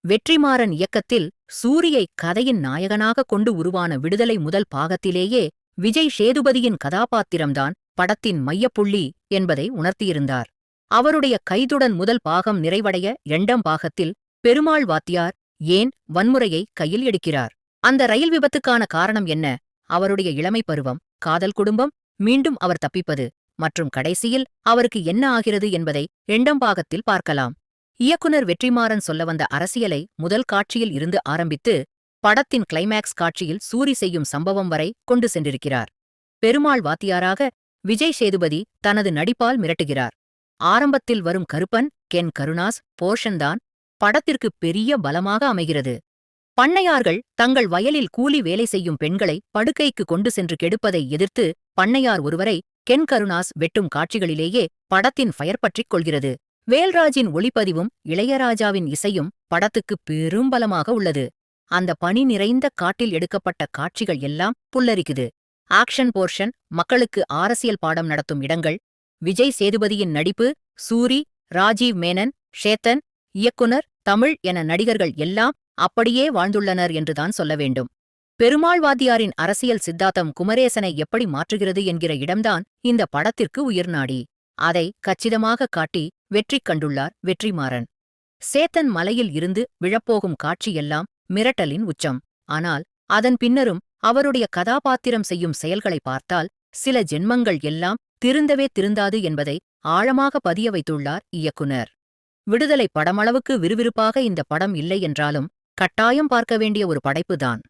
வெற்றிமாறன் இயக்கத்தில் சூரியை கதையின் நாயகனாகக் கொண்டு உருவான விடுதலை முதல் பாகத்திலேயே விஜய் சேதுபதியின் கதாபாத்திரம்தான் படத்தின் மையப்புள்ளி என்பதை உணர்த்தியிருந்தார். அவருடைய கைதுடன் முதல் பாகம் நிறைவடைய 2ஆம் பாகத்தில் பெருமாள் வாத்தியார் ஏன் வன்முறையை கையில் எடுக்கிறார்? அந்த ரயில் விபத்துக்கான காரணம் என்ன? அவருடைய இளமை பருவம், காதல், குடும்பம், மீண்டும் அவர் தப்பிப்பது மற்றும் கடைசியில் அவருக்கு என்ன ஆகிறது என்பதை 2ஆம் பாகத்தில் பார்க்கலாம். இயக்குனர் வெற்றிமாறன் சொல்ல வந்த அரசியலை முதல் காட்சியில் இருந்து ஆரம்பித்து படத்தின் கிளைமேக்ஸ் காட்சியில் சூரி செய்யும் சம்பவம் வரை கொண்டு சென்றிருக்கிறார். பெருமாள் வாத்தியாராக விஜய் சேதுபதி தனது நடிப்பால் மிரட்டுகிறார். ஆரம்பத்தில் வரும் கருப்பன் கென் கருணாஸ் போர்ஷன்தான் படத்திற்கு பெரிய பலமாக அமைகிறது. பண்ணையார்கள் தங்கள் வயலில் கூலி வேலை செய்யும் பெண்களை படுக்கைக்கு கொண்டு சென்று கெடுப்பதை எதிர்த்து பண்ணையார் ஒருவரை கென் கருணாஸ் வெட்டும் காட்சிகளிலேயே படத்தின் ஃபயர் பற்றிக் கொள்கிறது. வேல்ராஜின் ஒளிப்பதிவும் இளையராஜாவின் இசையும் படத்துக்கு பெரும் பலமாக உள்ளது. அந்த பனி நிறைந்த காட்டில் எடுக்கப்பட்ட காட்சிகள் எல்லாம் புல்லரிக்குது. ஆக்ஷன் போர்ஷன், மக்களுக்கு அரசியல் பாடம் நடத்தும் இடங்கள், விஜய் சேதுபதியின் நடிப்பு, சூரி, ராஜீவ் மேனன், ஷேத்தன், இயக்குனர், தமிழ் என நடிகர்கள் எல்லாம் அப்படியே வாழ்ந்துள்ளனர் என்றுதான் சொல்ல வேண்டும். பெருமாள் வாத்தியாரின் அரசியல் சித்தாந்தம் குமரேசனை எப்படி மாற்றுகிறது என்கிற இடம்தான் இந்த படத்திற்கு உயிர்நாடி. அதை கச்சிதமாக காட்டி வெற்றி கண்டுள்ளார் வெற்றிமாறன். சேத்தன் மலையில் இருந்து விழப்போகும் காட்சியெல்லாம் மிரட்டலின் உச்சம். ஆனால் அதன் பின்னரும் அவருடைய கதாபாத்திரம் செய்யும் செயல்களை பார்த்தால் சில ஜென்மங்கள் எல்லாம் திருந்தவே திருந்தாது என்பதை ஆழமாக பதிய வைத்துள்ளார் இயக்குனர். விடுதலை படமளவுக்கு விறுவிறுப்பாக இந்த படம் இல்லை என்றாலும் கட்டாயம் பார்க்க வேண்டிய ஒரு படைப்புதான்.